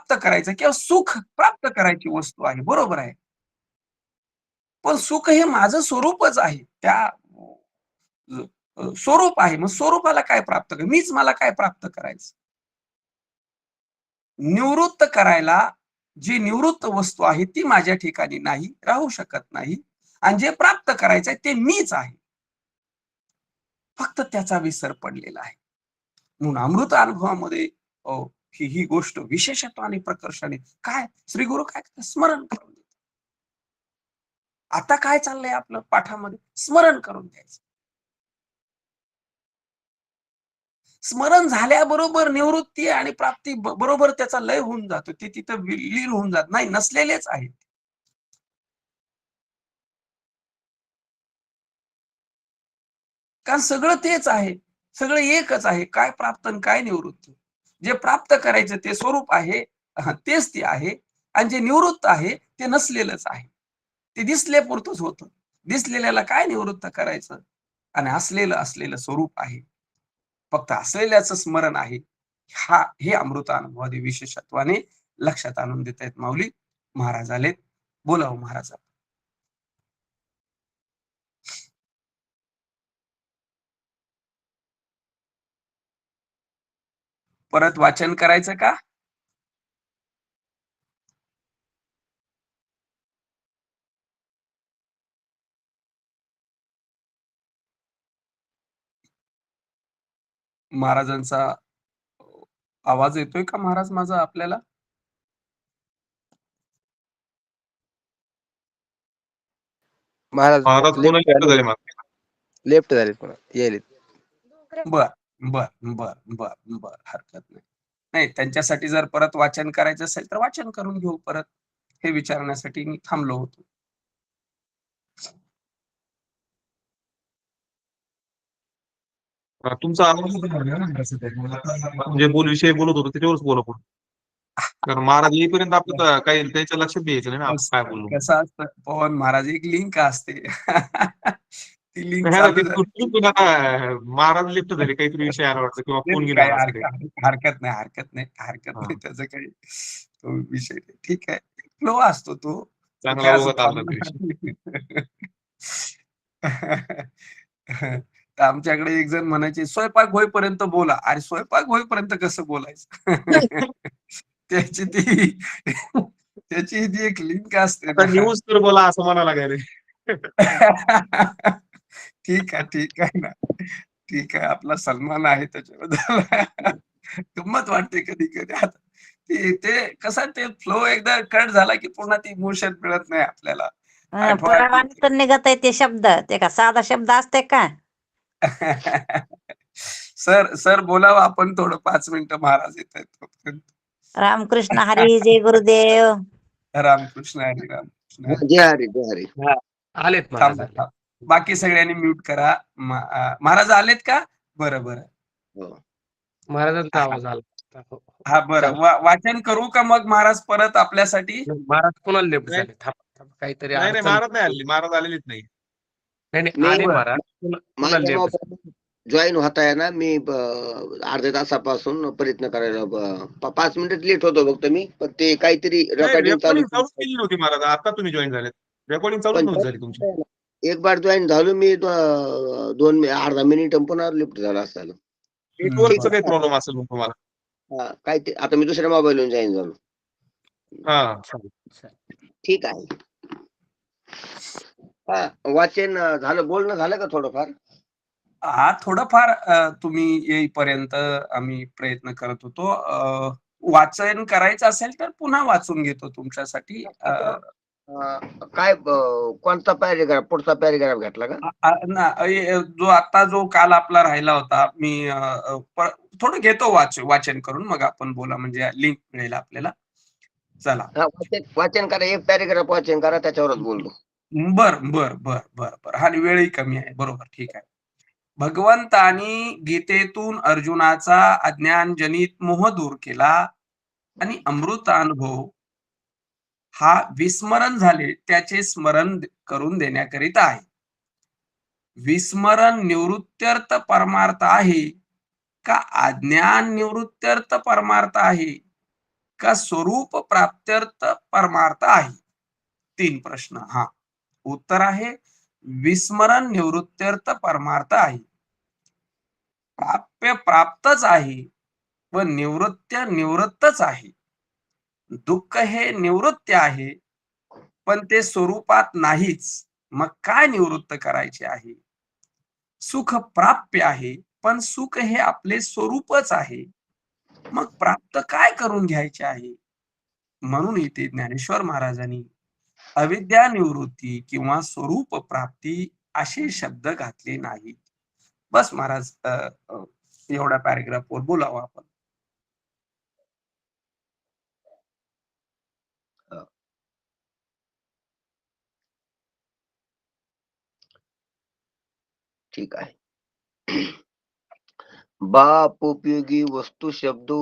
प्राप्त करायचं किंवा सुख प्राप्त करायची वस्तू आहे, बरोबर आहे. पण सुख हे माझं स्वरूपच आहे. स्वरूप आहे. मग स्वरूपाला काय प्राप्त मीच मला काय प्राप्त करायचं? निवृत्त करायला जी निवृत्त वस्तू आहे ती माझ्या ठिकाणी नाही, राहू शकत नाही. आणि जे प्राप्त करायचंय ते मीच आहे. फक्त त्याचा विसर पडलेला आहे. म्हणून अमृत अनुभवामध्ये अ, ही गोष्ट विशेषत्वाने प्रकर्षाने काय श्री गुरु काय करतात? स्मरण करून देतात. आता काय चाललंय आपलं पाठामध्ये? स्मरण करून द्यायचं. स्मरण झाल्याबरोबर निवृत्ती आणि प्राप्ती बरोबर त्याचा लय होऊन जातो. ते तिथं लीन होऊन जात नाही, नसलेलेच आहेत. कारण सगळं तेच आहे. सगळं एकच आहे. काय प्राप्त आणि काय निवृत्त. जे प्राप्त करायचं ते स्वरूप आहे. तेच ते आहे. आणि जे निवृत्त आहे ते नसलेलंच आहे. ते दिसल्यापुरतंच होतं. दिसलेल्याला काय निवृत्त करायचं? आणि असलेलं स्वरूप आहे. फक्त असलेल्याचं स्मरण आहे. हे अमृतानुभवादी विशेषत्वाने लक्षात आणून देत आहेत माऊली. महाराज आलेत. बोलावं महाराज. परत वाचन करायचं का? महाराजांचा आवाज येतोय का महाराज माझा आपल्याला? महाराज महाराज पुन्हा लेफ्ट झाले लेफ्ट झाले पुन्हा यायले. बर बर बर बर बर हरकत नाही. नाही त्यांच्यासाठी जर परत वाचन करायचं असेल तर वाचन करून घेऊ परत. हे विचारण्यासाठी मी थांबलो होतो. तुमचा आवाज म्हणजे विषय बोलत होतो त्याच्यावरच बोला पुढे. कारण महाराज येईपर्यंत आपलं काही त्याच्या लक्षात द्यायचं नाही ना काय बोललो. कसं असतं पवन महाराज एक लिंक असते. ती लिंक चालू झाली. महाराज लिफ्ट झाले काहीतरी विषय आला वाटतं किंवा फोन काय गेला हरकत नाही हरकत नाही हरकत नाही त्याचं काही तो विषय नाही. ठीक आहे फ्लो असतो तो. चांगला ओघात आला तर आमच्याकडे एक जण म्हणायचे स्वयंपाक होईपर्यंत बोला. अरे स्वयंपाक होईपर्यंत कसं बोलायचं? त्याची ती एक लिंक असते ना. न्यूज तर बोला असं म्हणायला काय रे. ठीक आहे ना. ठीक आहे आपला सन्मान आहे त्याच्याबद्दल. गंमत वाटते कधी कधी. आता ते कसं ते फ्लो एकदा कट झाला की पुन्हा ती इमोशन मिळत नाही आपल्याला. पुरावानी निघत आहे ते शब्द. ते का साधा शब्द असते का? सर बोलावं आपण थोडं 5 मिनिटं महाराज येत आहेत. रामकृष्ण हरी जय गुरुदेव. रामकृष्ण हरी रामकृष्ण जय हरी जय हरी. आलेत बाकी सगळ्यांनी म्यूट करा. महाराज आलेत का? बरं महाराजांचा आवाज आला. हा बरं वाचन करू का मग महाराज परत आपल्यासाठी? महाराज पुन्हा लेफ्ट झाले. काहीतरी नाही महाराज नाही आले. महाराज आलेलेच नाही. नाही आले महाराज पुन्हा लेफ्ट. जॉईन होताय ना मी अर्ध्या तासापासून प्रयत्न करायला 5 मिनिट लेट होतो फक्त मी. पण ते काहीतरी रेकॉर्डिंग चालू केली नव्हती महाराज. आता तुम्ही जॉईन झालेत. रेकॉर्डिंग चालूच नव्हती झाली तुमची. एक बार जॉईन झालो मी अर्धा मिनिट पुन्हा लिफ्ट झाला असाल. नेटवर्कचा काही प्रॉब्लेम असेल मग तुम्हाला. काय ते आता मी दुसऱ्या मोबाईलवरून जॉईन झालो. ठीक आहे. वाचन झालं बोलणं झालं का थोडंफार? हा थोडंफार तुम्ही येईपर्यंत आम्ही प्रयत्न करत होतो. वाचन करायचं असेल तर पुन्हा वाचून घेतो तुमच्यासाठी. काय कोणता पॅरेग्राफ पुढचा पॅरेग्राफ घेतला का? जो काल आपला राहिला होता मी थोडं घेतो वाचन करून मग आपण बोला म्हणजे लिंक मिळेल आपल्याला. चला वाचन करा. एक पॅरेग्राफ वाचन करा त्याच्यावरच बोलतो. बर हा वेळही कमी आहे. बरोबर ठीक आहे. भगवंतानी गीतेतून अर्जुनाचा अज्ञानजनित मोह दूर केला आणि अमृतानुभव हा विस्मरण झाले त्याचे स्मरण करून देण्याकरिता आहे. विस्मरण निवृत्त्यर्थ परमार्थ आहे का अज्ञान निवृत्त्यर्थ परमार्थ आहे का स्वरूप प्राप्त्यर्थ परमार्थ आहे? 3 प्रश्न. हा उत्तर आहे विस्मरण निवृत्त्यर्थ परमार्थ आहे. प्राप्य प्राप्तच आहे व निवृत्त्य निवृत्तच आहे. दुःख हे निवृत्त आहे पण ते स्वरूपात नाहीच. मग काय निवृत्त करायचे आहे? सुख प्राप्य आहे पण सुख हे आपले स्वरूपच आहे. मग प्राप्त काय करून घ्यायचे आहे? म्हणून इथे ज्ञानेश्वर महाराजांनी अविद्या निवृत्ती किंवा स्वरूप प्राप्ती असे शब्द घातले नाहीत. बस महाराज, एवढ्या पॅरेग्राफवर बोलावं आपण. ठीक आहे. बाप उपयोगी वस्तू शब्दो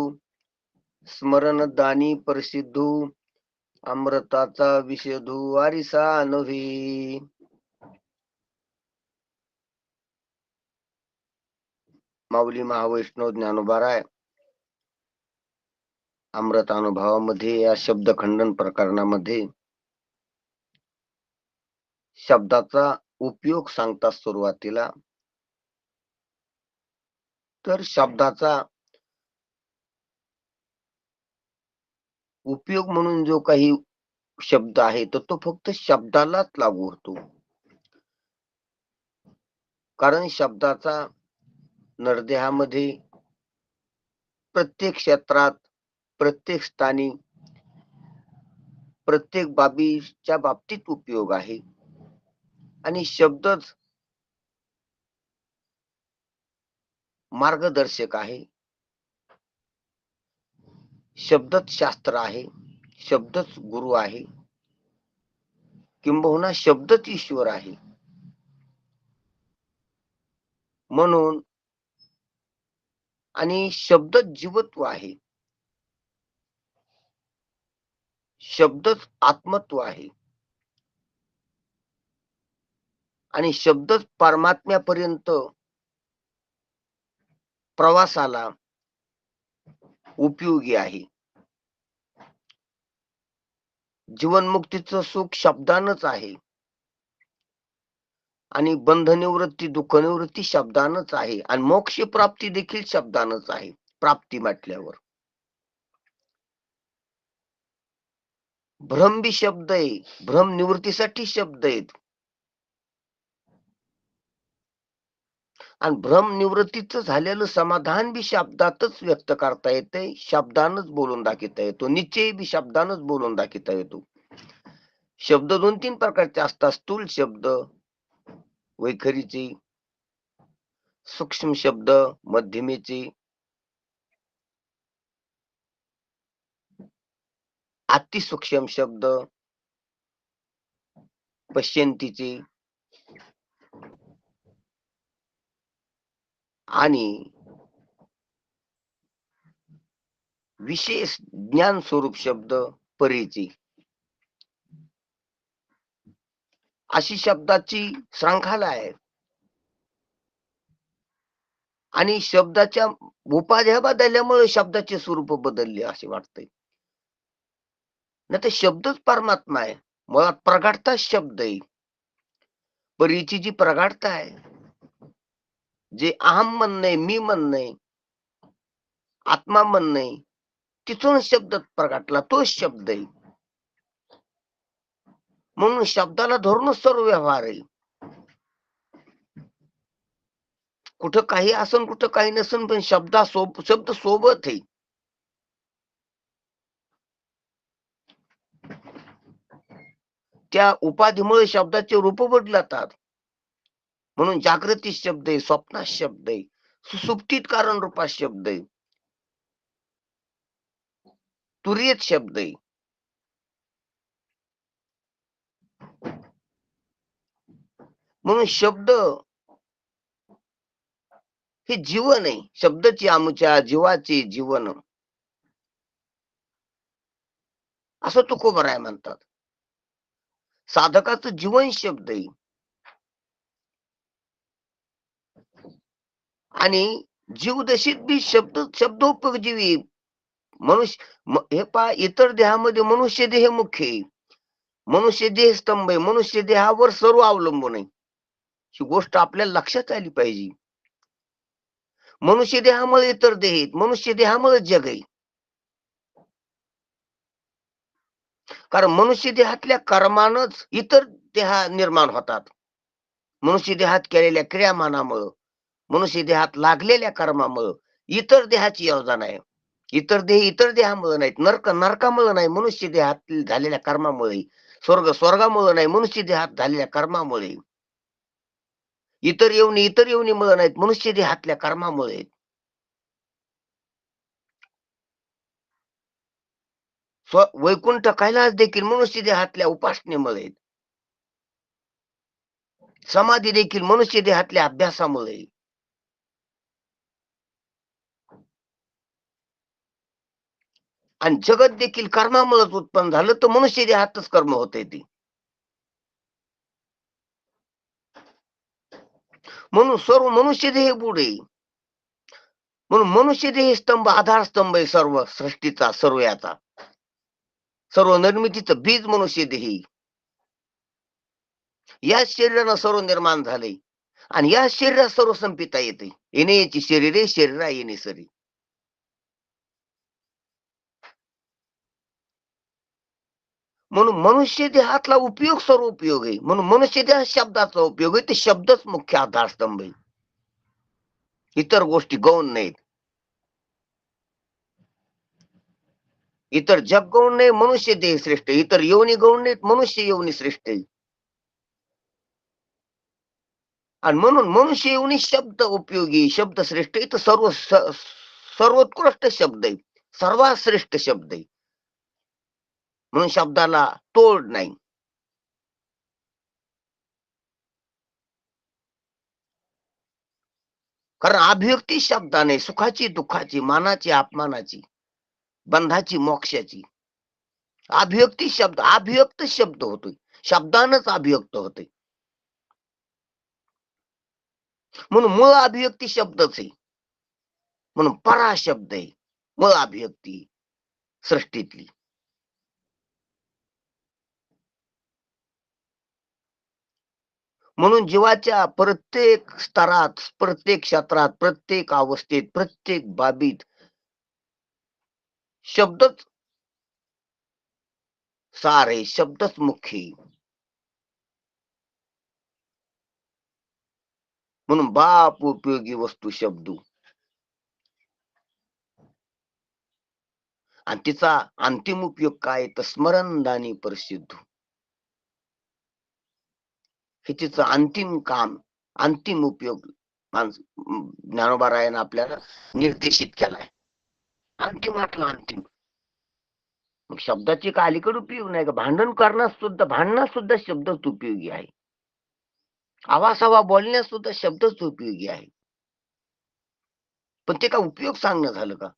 स्मरण दानी प्रसिद्धू अमृताचा विषधू वारिसा नव्हे. माऊली महावैष्णव ज्ञानोबाराय अमृत अनुभवामध्ये या शब्द खंडन प्रकरणामध्ये शब्दाचा उपयोग सांगतात सुरुवातीला. तर शब्दाचा उपयोग म्हणून जो काही शब्द आहे तर तो फक्त शब्दालाच लागू होतो. कारण शब्दाचा नरदेहामध्ये प्रत्येक क्षेत्रात, प्रत्येक स्थानी, प्रत्येक बाबीच्या बाबतीत उपयोग आहे. आणि शब्दच मार्गदर्शक आहे. शब्दच शास्त्र आहे. शब्दच गुरु आहे. किंबहुना शब्दच ईश्वर आहे. म्हणून आणि शब्दच जीवत्व आहे. शब्दच आत्मत्व आहे. आणि शब्दच परमात्म्यापर्यंत प्रवासाला उपयोगी आहे. जीवनमुक्तीचं सुख शब्दानच आहे. आणि बंध निवृत्ती, दुःख निवृत्ती शब्दानच आहे. आणि मोक्ष प्राप्ती देखील शब्दानच आहे. प्राप्ती म्हटल्यावर भ्रम बी शब्द आहे. भ्रम निवृत्तीसाठी शब्द आहेत. आणि भ्रम निवृत्तीचं झालेलं समाधान बी शब्दातच व्यक्त करता येते. शब्दानच बोलून दाखवता येतो. निश्चय बी शब्दानच बोलून दाखवता येतो. शब्द 2-3 प्रकारचे असतात. स्थूल शब्द वैखरीचे, सूक्ष्म शब्द मध्यमेचे, अतिसूक्ष्म शब्द पश्यंतीचे आणि विशेष ज्ञान स्वरूप शब्द परीचे. अशी शब्दाची शृंखला आहे. आणि शब्दाच्या उपाध्या बदलल्यामुळे शब्दाचे स्वरूप बदलले असे वाटतंय. नाही तर शब्दच परमात्मा आहे. मुळात प्रगाढता शब्द आहे. परीची जी प्रगाढता आहे, जे अहम म्हणणे, मी म्हणणे, आत्मा म्हणणे, तिथून शब्द प्रगटला, तोच शब्द आहे. म्हणून शब्दाला धरूनच सर्व व्यवहार आहे. कुठं काही असन, कुठं काही नसन, पण शब्द सोबत आहे. त्या उपाधीमुळे शब्दाचे रूप बदलतात. म्हणून जागृती शब्द आहे, स्वप्नात शब्द आहे, सुसुप्तीत कारण रूपात शब्द आहे, तुरीयत शब्द आहे. म्हणून शब्द हे जीवन आहे. शब्दची आमच्या जीवाचे जीवन असं तुकोबराय म्हणतात. साधकाचं जीवन शब्द आहे. आणि जीवदशेत बी शब्दोपजीवी हे पहा, इतर देहामध्ये मनुष्य देह मुख्य आहे, मनुष्य देह स्तंभ आहे, मनुष्य देहावर सर्व अवलंबून आहे. ही गोष्ट आपल्याला लक्षात आली पाहिजे. मनुष्य देहामुळे इतर देह आहेत, मनुष्य देहामुळे जग आहे. कारण मनुष्य देहातल्या कर्मानच इतर देह निर्माण होतात. मनुष्य देहात केलेल्या क्रियामानामुळं, मनुष्य देहात लागलेल्या कर्मामुळं इतर देहाची योजना आहे. इतर देह इतर देहामुळे नाहीत, नरकामुळे नाही, मनुष्य देहात झालेल्या कर्मामुळे. स्वर्गामुळे नाही, मनुष्य देहात झालेल्या कर्मामुळे. इतर येवनीमुळे नाहीत, मनुष्य देहातल्या कर्मामुळे. वैकुंठ कैलास देखील मनुष्य देहातल्या उपासनेमुळे. समाधी देखील मनुष्य देहातल्या अभ्यासामुळे. आणि जगत देखील कर्मामुळेच उत्पन्न झालं, तर मनुष्य देहातच कर्म होते ती. म्हणून सर्व मनुष्य देह पुढे. म्हणून मनुष्य देह स्तंभ, आधारस्तंभ आहे सर्व सृष्टीचा, सर्व याचा, सर्व निर्मितीचं बीज मनुष्य देही. या शरीरानं सर्व निर्माण झाले आणि या शरीरात सर्व संपिता येते. येणे याची शरीरे, शरीरा येणे सरी. म्हणून मनुष्य देहातला उपयोग सर्व उपयोग आहे. म्हणून मनुष्य देह शब्दाचा उपयोग आहे, ते शब्दच मुख्य आधारस्तंभ आहे. इतर गोष्टी गौण नाहीत. इतर जग गौण नाही, मनुष्य देह श्रेष्ठ. इतर योनी गौण नाहीत, मनुष्य योनी श्रेष्ठ आहे. आणि म्हणून मनुष्य योनी शब्द उपयोगी, शब्द श्रेष्ठ आहे. तर सर्वोत्कृष्ट शब्द आहे, सर्वात श्रेष्ठ शब्द आहे. म्हणून शब्दाला तोड नाही. कारण अभिव्यक्ती शब्दाने सुखाची, दुःखाची, मानाची, अपमानाची, बंधाची, मोक्षाची अभिव्यक्ती शब्द, अभिव्यक्त शब्द होतोय. शब्दानच अभिव्यक्त होते. म्हणून मूळ अभिव्यक्ती शब्दच आहे. म्हणून परा शब्द आहे मूळ अभिव्यक्ती सृष्टीतली. म्हणून जीवाच्या प्रत्येक स्तरात, प्रत्येक क्षेत्रात, प्रत्येक अवस्थेत, प्रत्येक बाबीत शब्दच सार आहे, शब्दच मुख्य आहे. म्हणून बाप उपयोगी वस्तू शब्द. आणि तिचा अंतिम उपयोग काय, तर स्मरणदानी प्रसिद्ध. हे तिचं अंतिम काम, अंतिम उपयोग ज्ञानोबा रायानं आपल्याला निर्देशित केलाय. अंतिमातला अंतिम. मग शब्दाची का अलीकडे उपयोग नाही का? भांडणात सुद्धा शब्दच उपयोगी आहे. आवासावा बोलण्यात सुद्धा शब्दच उपयोगी आहे. पण ते का उपयोग सांगणं झालं का?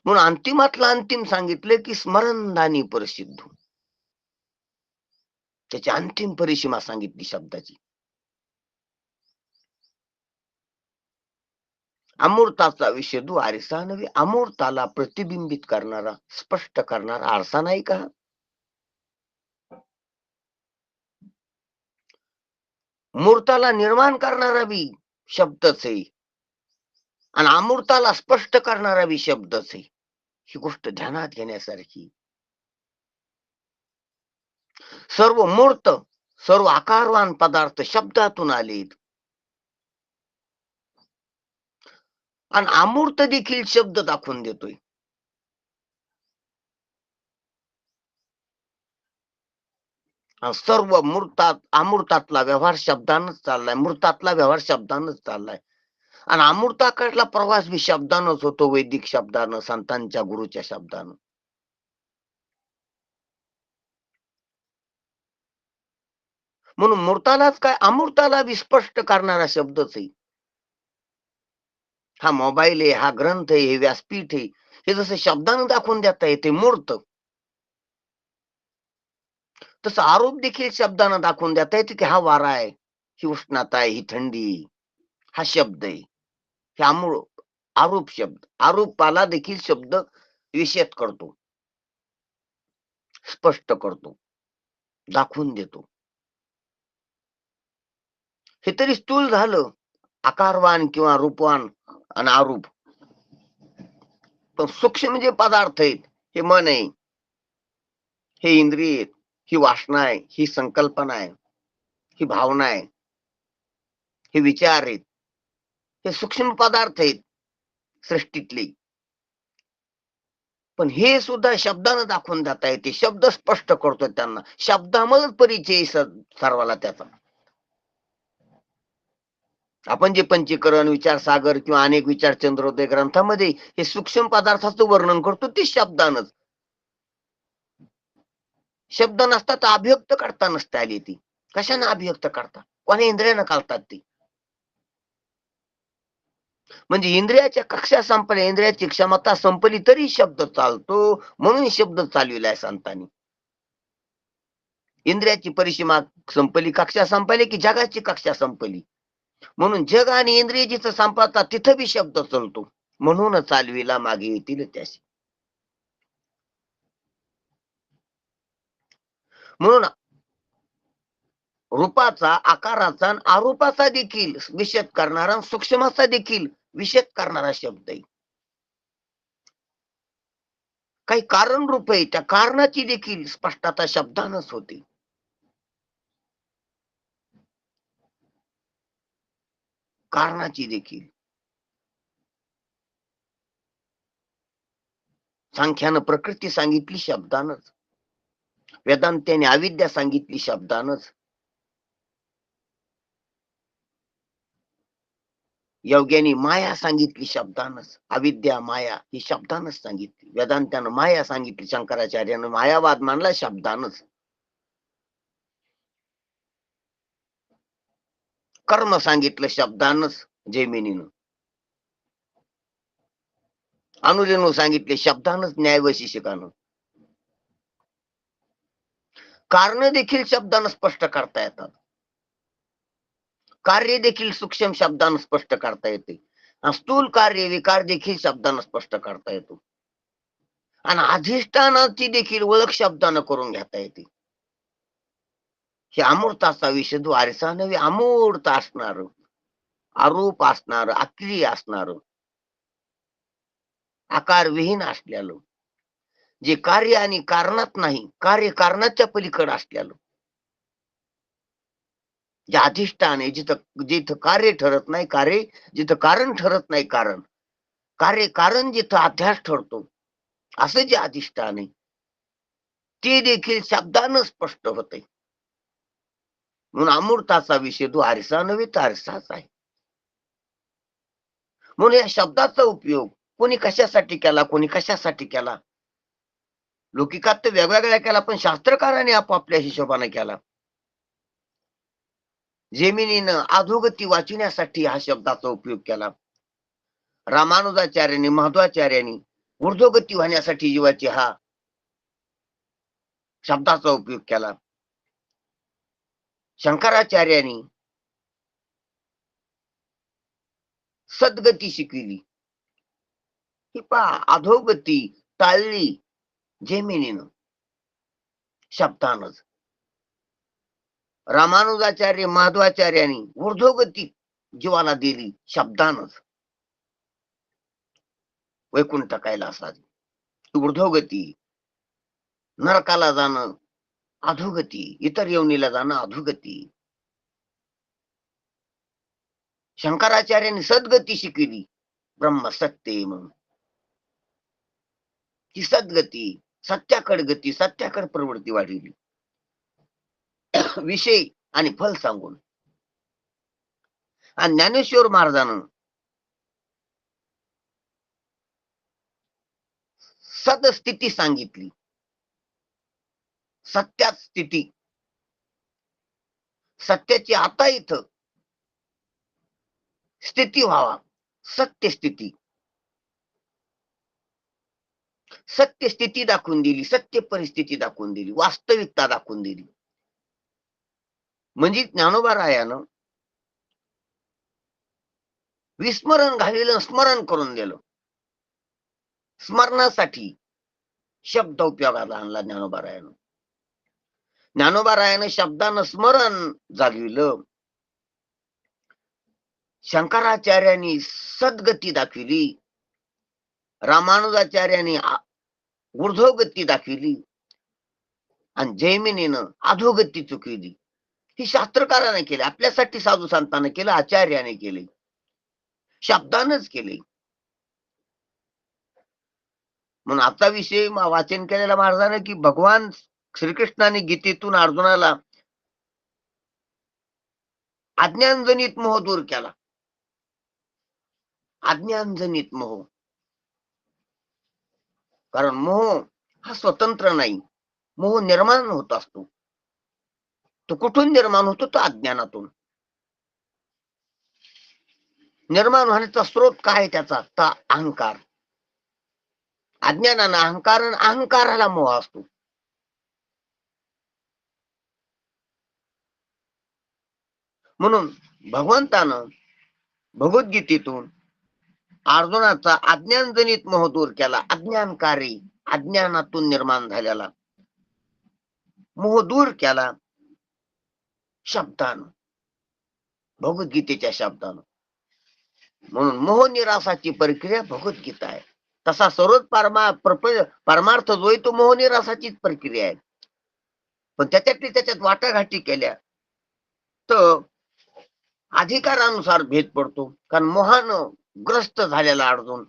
म्हणून अंतिमातला अंतिम सांगितलं की स्मरणदानी प्रसिद्ध. त्याची अंतिम परिसीमा सांगितली शब्दाची. अमूर्ताचा विषदू आरसा नव्हे, अमूर्ताला प्रतिबिंबित करणारा, स्पष्ट करणारा आरसा नाही का? मूर्ताला निर्माण करणारा बी शब्दच आहे आणि अमूर्ताला स्पष्ट करणारा बी शब्दच आहे. ही गोष्ट ध्यानात घेण्यासारखी. सर्व मूर्त, सर्व आकारवान पदार्थ शब्दातून आलेत आणि अमूर्त देखील शब्द दाखवून देतोय. सर्व अमूर्तातला व्यवहार शब्दानच चाललाय, मूर्तातला व्यवहार शब्दानच चाललाय. आणि अमूर्ताकडला प्रवास बी शब्दानच होतो, वैदिक शब्दानं, संतांच्या गुरुच्या शब्दानं. म्हणून मूर्तालाच काय, अमूर्ताला बी स्पष्ट करणारा शब्दच आहे. हा मोबाईल आहे, हा ग्रंथ आहे, हे व्यासपीठ आहे, हे जसं शब्दानं दाखवून देता येते मूर्त, तसं आरोप देखील शब्दानं दाखवून देता येते की हा वारा आहे, ही उष्णता आहे, ही थंडी, हा शब्द आहे. हे आरोप शब्द. आरोपाला देखील शब्द विषद करतो, स्पष्ट करतो, दाखवून देतो. हे तरी स्थूल झालं, आकारवान किंवा रूपवान आणि अरूप. पण सूक्ष्म जे पदार्थ आहेत, हे मन आहे, हे इंद्रिय आहेत, ही वासना आहे, ही संकल्पना आहे, ही भावना आहे, हे विचार आहेत, हे सूक्ष्म पदार्थ आहेत सृष्टीतले. पण हे सुद्धा शब्दानं दाखवून जाता येते. शब्द स्पष्ट करतो त्यांना. शब्दामधून परिचय सर्वाला त्याचा. आपण जे पंचीकरण, विचारसागर किंवा अनेक विचार चंद्रोदय ग्रंथामध्ये हे सूक्ष्म पदार्थाचं वर्णन करतो ते शब्दानच. शब्द नसतात अभिव्यक्त करता नसता आली ती. कशाने अभिव्यक्त करता? कोण्या इंद्रियानं काढतात ती? म्हणजे इंद्रियाच्या कक्षा संपल्या, इंद्रियाची क्षमता संपली तरी शब्द चालतो, म्हणून शब्द चालविलाय संतांनी. इंद्रियाची परिसीमा संपली, कक्षा संपली की जगाची कक्षा संपली. म्हणून जग आणि इंद्रिय जिथं संपतात तिथं बी शब्द चालतो, म्हणून चालविला मागे येतील त्याशी. म्हणून रूपाचा, आकाराचा आणि अरूपाचा देखील विषद करणारा, सूक्ष्माचा देखील विषद करणारा शब्द आहे. काही कारण रूप आहे, त्या कारणाची देखील स्पष्टता शब्दानच होते. कारणाची देखील. सांख्यानं प्रकृती सांगितली शब्दानच, वेदांत्याने अविद्या सांगितली शब्दानच, योग्याने माया सांगितली शब्दानच. अविद्या माया ही शब्दानच सांगितली. वेदांत्यानं माया सांगितली, शंकराचार्यानं मायावाद मानला शब्दानच. कर्म सांगितलं शब्दानच जैमिनीनं. अनुरेणू सांगितले शब्दानच न्यायवैशेषिकानं. कारण देखील शब्दानं स्पष्ट करता येतात. कार्य देखील सूक्ष्म शब्दानं स्पष्ट करता येते. स्थूल कार्य विकार देखील शब्दानं स्पष्ट करता येतो. आणि अधिष्ठानाची देखील ओळख शब्दानं करून घेता येते. हे अमूर्ताचा विषय द्वारसा नव्हे, अमूर्त असणार, अरूप असणार, अक्रिय असणार, आकारविहीन असलेलं, जे कार्य आणि कारणात नाही, कार्य कारणाच्या पलीकडे असलेलं, जे अधिष्ठान आहे, जिथं कार्य ठरत नाही कार्य, जिथं कारण ठरत नाही कारण, कार्य कारण जिथं अध्यास ठरतो, असं जे अधिष्ठान आहे ते देखील शब्दानं स्पष्ट होते. म्हणून अमूर्ताचा विषय तो आरसा नव्हे तर आरसाच आहे. म्हणून या शब्दाचा उपयोग कोणी कशासाठी केला, कोणी कशासाठी केला, लौकिकात तर वेगवेगळ्या केला, पण शास्त्रकाराने आपापल्या हिशोबाने केला. जैमिनीनं अधोगती वाचण्यासाठी हा शब्दाचा उपयोग केला. रामानुजाचार्यांनी, मध्वाचार्यांनी ऊर्ध्वगती होण्यासाठी जीवाची हा शब्दाचा उपयोग केला. शंकराचार्यांनी सद्गती शिकविली. ही पहा अधोगती टाळली जैमिनीनं शब्दानच. रामानुजाचार्य माधवाचार्यांनी ऊर्ध्वगती जीवाला दिली शब्दानच. वैकुंठ कैलासात ऊर्ध्वगती, नरकाला जाणं अधोगती, इतर योनीला जाणं अधोगती. शंकराचार्यांनी सद्गती शिकविली, ब्रह्म सत्य म्हणून. ती सद्गती, सत्याकड गती, सत्याकड प्रवृत्ती वाढविली विषय आणि फल सांगून. आणि ज्ञानेश्वर महाराजानं सदस्थिती सांगितली, सत्यात स्थिती, सत्याची आता इथं स्थिती व्हावा, सत्य स्थिती. सत्य स्थिती दाखवून दिली, सत्य परिस्थिती दाखवून दिली, वास्तविकता दाखवून दिली. म्हणजे ज्ञानोबा रायानं विस्मरण घाललेलं स्मरण करून दिलं. स्मरणासाठी शब्द उपयोगाला आणला ज्ञानोबारायानं. ज्ञानोबारायानं शब्दानं स्मरण जागविलं. शंकराचार्यांनी सद्गती दाखविली. रामानुजाचार्यांनी ऊर्ध्वगती दाखविली आणि जैमिनीनं अधोगती चुकविली. ही शास्त्रकाराने केली, आपल्यासाठी साधू संतांना केलं, आचार्याने केले, शब्दानच केले. म्हणून आता विषय वाचन केलेला महाराजांना की भगवान श्रीकृष्णाने गीतेतून अर्जुनाला अज्ञानजनित मोह दूर केला. अज्ञानजनित मोह, कारण मोह हा स्वतंत्र नाही, मोह निर्माण होत असतो. तो कुठून निर्माण होतो? तो अज्ञानातून निर्माण होण्याचा स्रोत काय त्याचा? तर अहंकार. अज्ञानानं अहंकार, अहंकाराला मोह असतो. म्हणून भगवंतानं भगवद्गीतेतून अर्जुनाचा अज्ञानजनित मोह दूर केला. अज्ञानकारी, अज्ञानातून निर्माण झालेला मोह दूर केला शब्दानं, भगवद्गीतेच्या शब्दानं. म्हणून मोह निरासाची प्रक्रिया भगवद्गीता आहे. तसा सर्वच परमार्थ जो आहे तो मोह निरासाचीच प्रक्रिया आहे. पण त्याच्यात वाटाघाटी केल्या तर अधिकारानुसार भेद पडतो. कारण मोहानं ग्रस्त झालेला अर्जुन,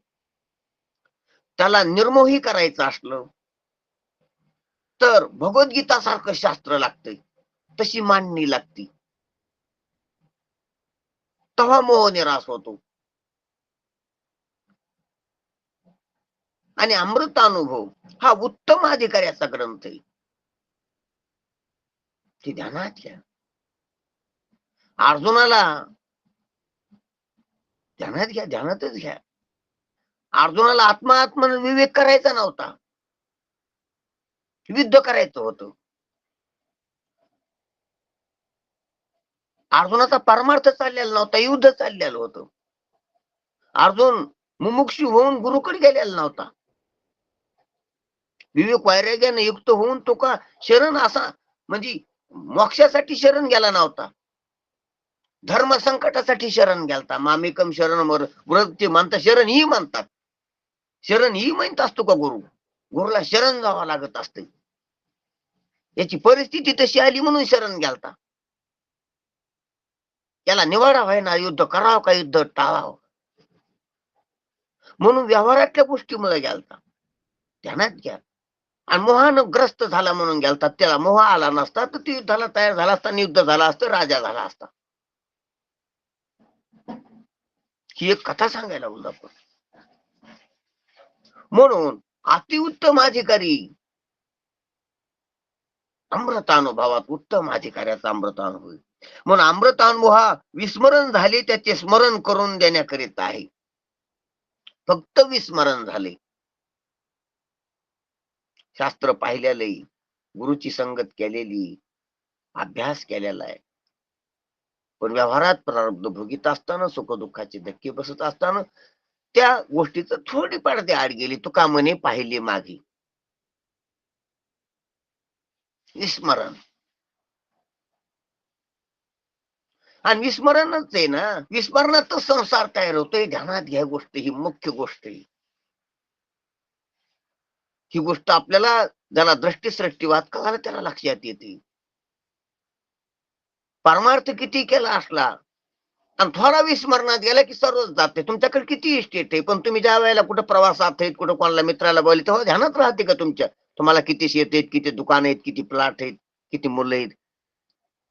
त्याला निर्मोही करायचं असलं तर भगवद्गीता सारखं शास्त्र लागतंय, तशी मांडणी लागती, तेव्हा मोह निराश होतो. आणि अमृतानुभव हा उत्तम अधिकाऱ्याचा ग्रंथ आहे. ते ध्यानात घ्या. अर्जुनाला ध्यानातच घ्या. अर्जुनाला आत्मा विवेक करायचा नव्हता, युद्ध करायचं होतं. अर्जुनाचा परमार्थ चाललेला नव्हता, युद्ध चाललेलं होतं. अर्जुन मुमुक्षु होऊन गुरुकडे गेलेला नव्हता. विवेक वैराग्याने युक्त होऊन तो का शरण असा म्हणजे मोक्षासाठी शरण गेला नव्हता, धर्म संकटासाठी शरण गेलता. मामेकम शरण व्रत ते म्हणतात, शरण ही म्हणतात. शरण ही म्हणत असतो का गुरु? गुरुला शरण जावं लागत असते. याची परिस्थिती तशी आली म्हणून शरण गेलता. याला निवाडा व्हायना, युद्ध करावं का युद्ध टाळावं, म्हणून व्यवहारातल्या गोष्टीमुळे गेलता. ध्यानात घ्या. आणि मोहानं ग्रस्त झाला म्हणून गेलता. त्याला मोह आला नसता तर ती युद्धाला तयार झाला असता, युद्ध झाला असतं, राजा झाला असता. ही एक कथा सांगायला बोलतो आपण. म्हणून अतिउत्तम अधिकारी अमृतानुभवात, उत्तम अधिकाऱ्याचा अमृतानुभव. म्हणून अमृतानुभव हा विस्मरण झाले त्याचे स्मरण करून देण्याकरिता आहे. फक्त विस्मरण झाले, शास्त्र पाहिलेलं, गुरुची संगत केलेली, अभ्यास केलेला आहे. पण व्यवहारात प्रारब्ध भोगीत असताना, सुखदुःखाचे धक्के बसत असताना त्या गोष्टीच थोडी पडदे आड गेली. तुका म्हणे पाहिले मागे. विस्मरण. आणि विस्मरणच आहे ना, विस्मरणातच संसार तयार होतोय. ध्यानात घ्या गोष्ट, ही मुख्य गोष्ट आहे. ही गोष्ट आपल्याला ज्याला दृष्टीसृष्टीवाद कळाला त्याला लक्षात येते. परमार्थ किती केला असला आणि थोडा विस्मरणात गेला की सर्वच जाते. तुमच्याकडे किती इस्टेट आहे, पण तुम्ही ज्या वेळेला कुठं प्रवासात आहेत, कुठं कोणाला मित्राला बोलले, तेव्हा ध्यानात राहते का तुमच्या? तुम्हाला किती शेत आहेत, किती दुकान आहेत, किती प्लॉट आहेत, किती मुलं आहेत,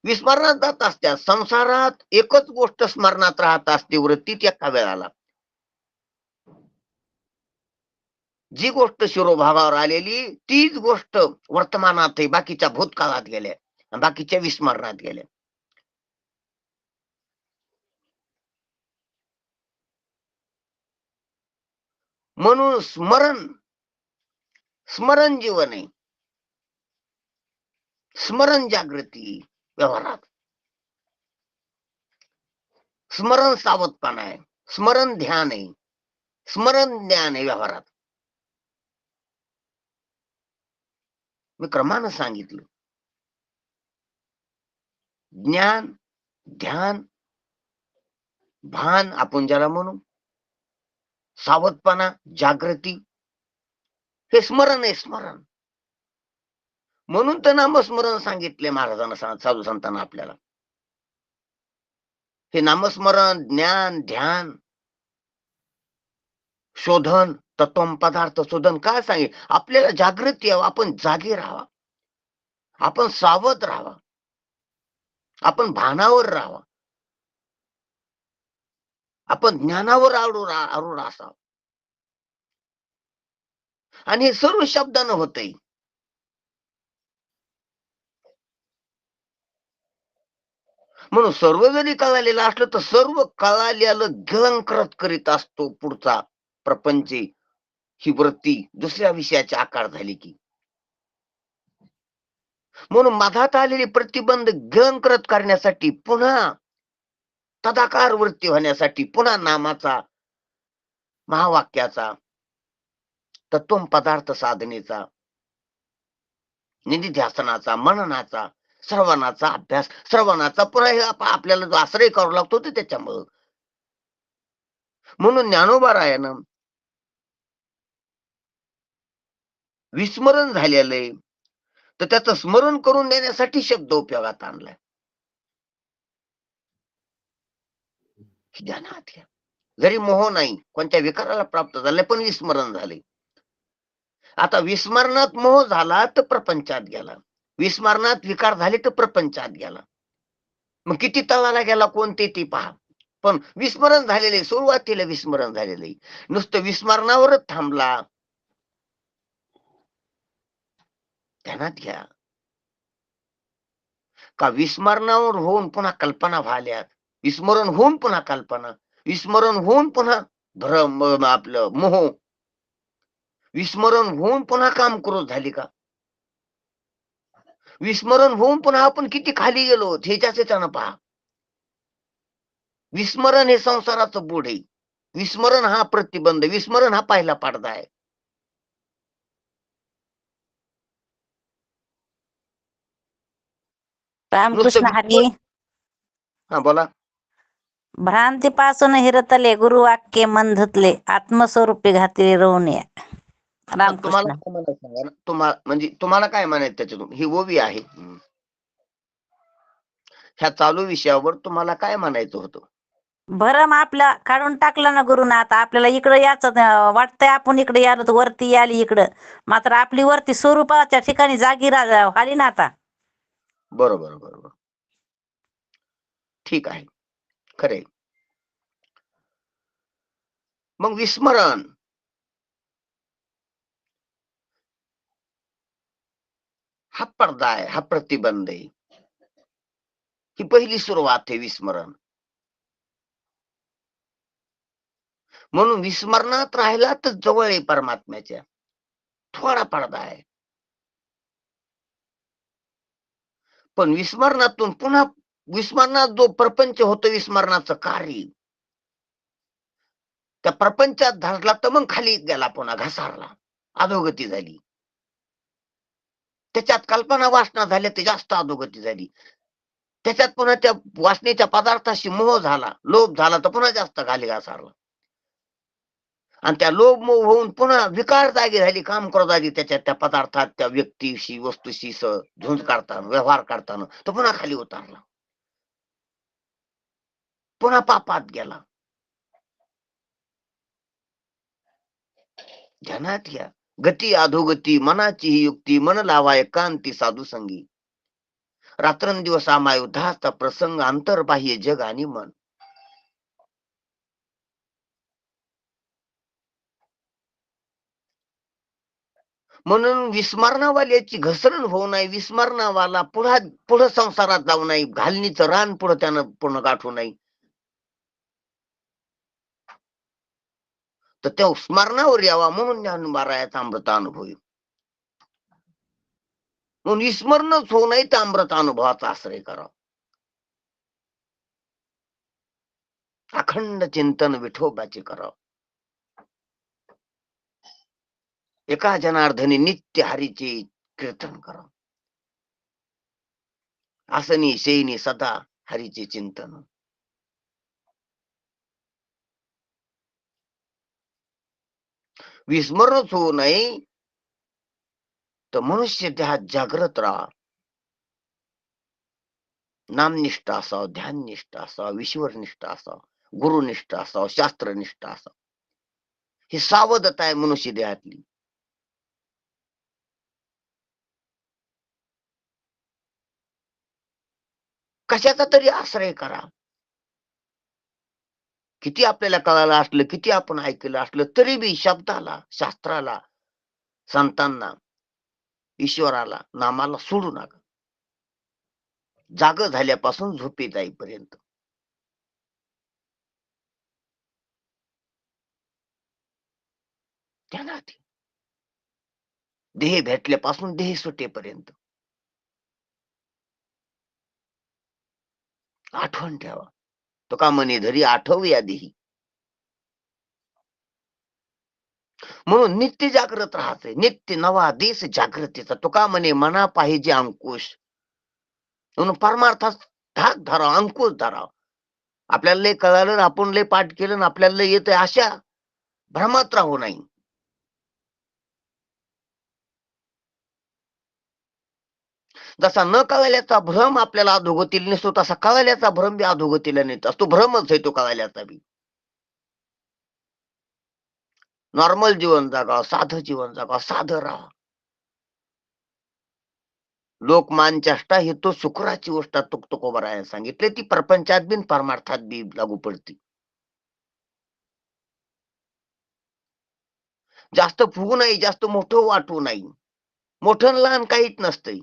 विस्मरणात जात असत्या. संसारात एकच गोष्ट स्मरणात राहत असते, वृत्तीत एका वेळाला. जी गोष्ट शिरोभागावर आलेली तीच गोष्ट वर्तमानात आहे, बाकीच्या भूतकाळात गेल्या, बाकीच्या विस्मरणात गेल्या. म्हणून स्मरण जीवन आहे. स्मरण जागृती व्यवहारात, स्मरण सावधपणा आहे, स्मरण ध्यान आहे, स्मरण ज्ञान आहे व्यवहारात. मी क्रमानं सांगितलं. ज्ञान, ध्यान, भान आपण ज्याला म्हणू, सावधपणा, जागृती, हे स्मरण आहे, स्मरण. म्हणून तर नामस्मरण सांगितले महाराजांना, साधू संतांना आपल्याला. हे नामस्मरण, ज्ञान, ध्यान, शोधन, तत्व पदार्थ शोधन काय सांगे, आपल्याला जागृती यावं, आपण जागे राहावा, आपण सावध राहावा, आपण भानावर राहावा, आपण ज्ञानावर आरूढ असावं. आणि हे सर्व शब्दानं होतंय. म्हणून सर्व जरी कळालेलं असलं तर सर्व कळालेलं गिळंकृत करीत असतो पुढचा प्रपंच, ही वृत्ती दुसऱ्या विषयाची आकार झाली की. म्हणून मधात आलेले प्रतिबंध गिळंकृत करण्यासाठी, पुन्हा तदाकार वृत्ती होण्यासाठी, पुन्हा नामाचा, महावाक्याचा, तत्व पदार्थ साधनेचा, निधिध्यासनाचा, मननाचा, श्रवणाचा अभ्यास, श्रवणाचा पुन्हा हे आपल्याला जो आश्रय करावा लागतो ते त्याच्यामुळं. म्हणून ज्ञानोबारायानं विस्मरण झालेलं आहे तर त्याचं स्मरण करून देण्यासाठी शब्द उपयोगात आणलाय. ध्यानात घ्या. जरी मोह नाही, कोणत्या विकाराला प्राप्त झाले पण विस्मरण झाले. आता विस्मरणात मोह झाला तर प्रपंचात गेला, विस्मरणात विकार झाले तर प्रपंचात गेला. मग किती तळाला गेला कोणते ते पहा. पण विस्मरण झालेले, सुरुवातीला विस्मरण झालेले, नुसतं विस्मरणावरच थांबला. ध्यानात घ्या. का विस्मरणावर होऊन पुन्हा कल्पना व्हाल्यात, विस्मरण होऊन पुन्हा कल्पना, विस्मरण होऊन पुन्हा भ्रम, आपलं मोह, विस्मरण होऊन पुन्हा काम क्रोध झाली का, विस्मरण होऊन पुन्हा आपण किती खाली गेलो ह्याच्याच त्यानं पहा. विस्मरण हे संसाराचं बोध आहे. विस्मरण हा प्रतिबंध, विस्मरण हा पहिला पडदा आहे. रामकृष्ण हरी. हा बोला. भ्रांतीपासून हिरतले गुरुवाक्य मन धुतले, आत्मस्वरूपी घातले रवणे. तुम्हाला रामकृष्ण. काय म्हणायचं सांगा ना, म्हणजे तुम्हाला काय म्हणायचं त्याच्यातून, ही ओवी आहे. ह्या चालू विषयावर तुम्हाला काय म्हणायचं होतं? भरम आपला काढून टाकला ना गुरुना. आता आपल्याला इकडं याचं वाटतंय, आपण इकडे यायला तर वरती आली इकडं, मात्र आपली वरती स्वरूपाच्या ठिकाणी जागी आली ना आता. बरोबर बरोबर, ठीक आहे, खरे. मग विस्मरण हा पडदा आहे, हा प्रतिबंध आहे. ही पहिली सुरुवात आहे विस्मरण. म्हणून विस्मरणात राहिला तर जवळ आहे परमात्म्याच्या, थोडा पडदा आहे. पण विस्मरणातून पुन्हा विस्मरणात जो प्रपंच होतो, विस्मरणाचं कार्य त्या प्रपंचात धरला तर मग खाली गेला, पुन्हा घसारला, अधोगती झाली. त्याच्यात कल्पना वासना झाल्या ते जास्त अधोगती झाली. त्याच्यात पुन्हा त्या वासनेच्या पदार्थाशी मोह झाला, लोभ झाला तर पुन्हा जास्त खाली घसारला. आणि त्या लोभ मोह होऊन पुन्हा विकार जागी झाली, काम करत आली त्याच्यात, त्या पदार्थात, त्या व्यक्तीशी, वस्तूशी झुंज करताना, व्यवहार करताना तो पुन्हा खाली उतरला, पुन्हा पापात गेला. ध्यानात घ्या. गती अधोगती मनाची ही युक्ती, मन लावा एकांती साधू संगी, रात्रंदिवस आमाय उद्धाचा प्रसंग, अंतर्बाह्य जग आणि मन. म्हणून विस्मरणावाल्याची घसरण होऊ नये, विस्मरणावाला पुढं संसारात जाऊ नये, घालणीचं रान पुढं त्यानं पूर्ण गाठू नये. तर त्या स्मरणावर यावा म्हणून ज्ञानोबारायाचा अमृत अनुभव. म्हणून विस्मरणच होऊ नये त्या अमृत अनुभवाचा आश्रय करा. अखंड चिंतन विठोबाचे करा. एका जनार्दनी नित्य हरीचे कीर्तन करा. आसनी शयनी सदा हरीचे चिंतन. विस्मरणच होऊ नये तर मनुष्य देहात जागृत राहा. नामनिष्ठ असावं, ध्याननिष्ठ असावं, ईश्वरनिष्ठ असावं, गुरुनिष्ठ असावं, शास्त्रनिष्ठ असावं. ही सावधता आहे मनुष्य देहातली. कशाचा तरी आश्रय करा. किती आपल्याला कळालं असलं, किती आपण ऐकलं असलं, तरी बी शब्दाला, शास्त्राला, संतांना, ईश्वराला, नामाला सोडू नका. जाग झाल्यापासून झोपी जाईपर्यंत. ध्यानात. देह भेटल्यापासून देह सुटेपर्यंत. आठवण ठेवा. तुका म्हणे धरी आठव या देही. म्हणून नित्य जागृत राहायचंय. नित्य नवा देश जागृतीचा. तुका म्हणे मना पाहिजे अंकुश. म्हणून परमार्थात धाक धरा, अंकुश धरा. आपल्याला लय कळालं, आपण लय पाठ केलं, आपल्याला लय येतंय अशा भ्रमात राहू नाही. जसा न कळल्याचा भ्रम आपल्याला अधोगतीला नसतो, तसा कळल्याचा भ्रम बी अधोगतीला नेत असतो. भ्रमच आहे तो कळल्याचा बी. नॉर्मल जीवन जगा, साधं जीवन जगा, साधं राहा. लोकमान चेष्टा ही तो सुखराची गोष्ट तुकोबराया सांगितले. ती प्रपंचात बिन परमार्थात बी लागू पडती. जास्त फुगू नाही, जास्त मोठं वाटू नाही. मोठं लहान काहीच नसतंय.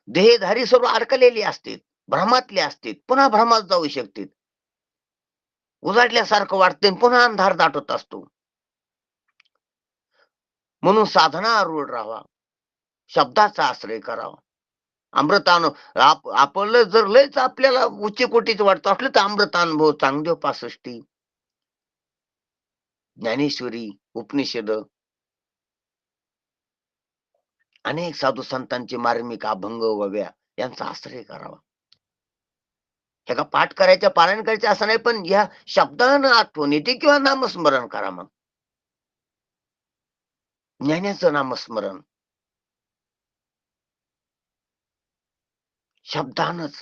देहधारी सर्व अडकलेली असते, भ्रमातले असते, पुन्हा भ्रमात जाऊ शकते. उजाडल्यासारखं वाटते, पुन्हा अंधार दाटत असतो. म्हणून साधना रूढ राहावा. शब्दाचा आश्रय करावा. अमृतानं आपलं जर लयच आपल्याला उच्च कोटीचं वाटतं असलं तर अमृतानुभव, चांगदेव 65, ज्ञानेश्वरी, उपनिषद, अनेक साधू संतांचे मार्मिक अभंग वव्या यांचा आश्रय करावा. ह्या का पाठ करायच्या, पारायण करायचे असं नाही, पण या शब्दानं आठवण येते किंवा नामस्मरण करा. मग ज्ञानाचं नामस्मरण शब्दानच.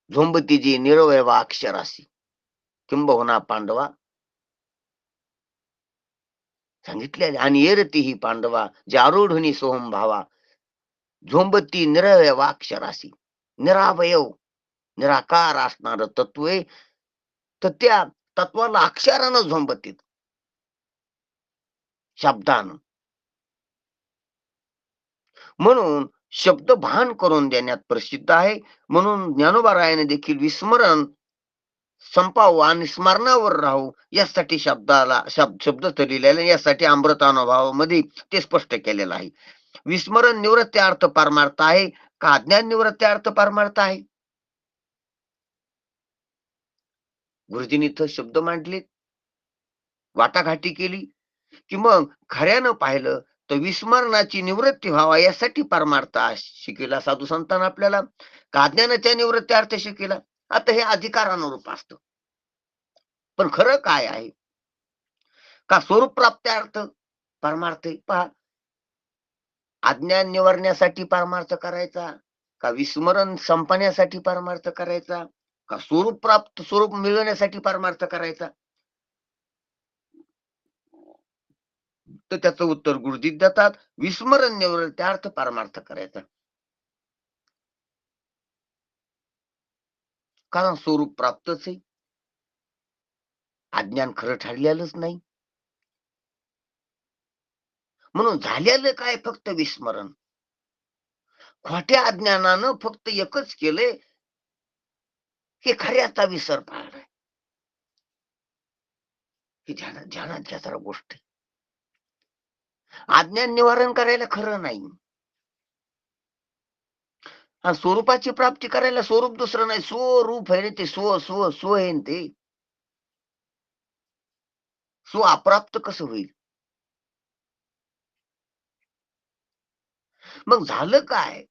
झोंबतीजी निरवयवा अक्षरासी किंबहुना पांडवा सांगितले. आणि एरती ही पांडवा जे आरूढुनी सोहम भावा. झोंबती निरवयवा अक्षरासी. निरावयव निराकार असणार तत्व आहे, तर त्या तत्वाला अक्षरानं झोंबतीत, शब्दानं. म्हणून शब्द भान करून देण्यात प्रसिद्ध आहे. म्हणून ज्ञानोबारायाने देखील विस्मरण संपावं आणि स्मरणावर राहू यासाठी शब्द लिहिलेला, यासाठी अमृतानुभवामध्ये ते स्पष्ट केलेलं आहे. विस्मरण निवृत्ती अर्थ परमार्थ आहे का अज्ञान निवृत्ती अर्थ परमार्थ आहे? गुरुजींनी इथं शब्द मांडले, वाटाघाटी केली की मग खऱ्यानं पाहिलं तर विस्मरणाची निवृत्ती व्हावा यासाठी परमार्थ शिकेला साधू संतांना आपल्याला, का अज्ञानाच्या निवृत्ती अर्थ शिकेला. आता हे अधिकारानुरूप असतं. पण खरं काय आहे? का स्वरूप प्राप्त्यार्थ परमार्थ पहा. अज्ञान निवारण्यासाठी परमार्थ करायचा, का विस्मरण संपण्यासाठी परमार्थ करायचा, का स्वरूप मिळवण्यासाठी परमार्थ करायचा? तर त्याचं उत्तर गुरुजी देतात, विस्मरण निवृत्त्यार्थ परमार्थ करायचा. कारण स्वरूप प्राप्तच आहे, अज्ञान खरं ठरलेलंच नाही. म्हणून झालेलं काय? फक्त विस्मरण. खोट्या अज्ञानानं फक्त एकच केलंय की खऱ्याचा विसर पाळलाय. ही ध्यानात घ्या जरा गोष्ट. अज्ञान निवारण करायला खरं नाही, आणि स्वरूपाची प्राप्ती करायला स्वरूप दुसरं नाही, स्वरूप आहे ते. स्व स्व स्व आहे ते. स्व अप्राप्त कसं होईल? मग झालं काय?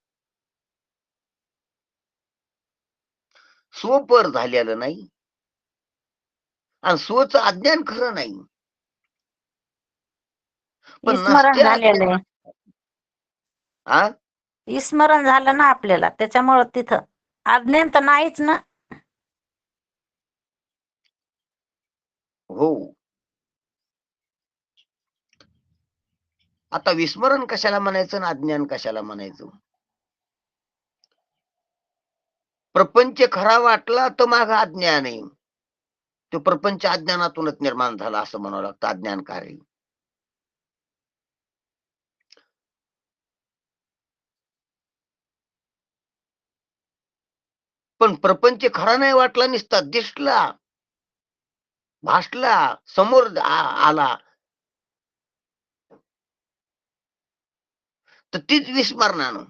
स्वपर झालेलं नाही आणि स्वचं अज्ञान खरं नाही. पण विस्मरण नसत्या झालेलं आहे. आ विस्मरण झालं ना आपल्याला, त्याच्यामुळं तिथं अज्ञान तर नाहीच ना. हो. आता विस्मरण कशाला म्हणायचं आणि अज्ञान कशाला म्हणायचं? प्रपंच खरा वाटला तर माग अज्ञान आहे. तो प्रपंच अज्ञानातूनच निर्माण झाला असं म्हणावं लागतं, अज्ञानकारी. पण प्रपंच खरा नाही वाटला, नुसता दिसला, भासला, समोर आला, तर तीच विस्मरणानं.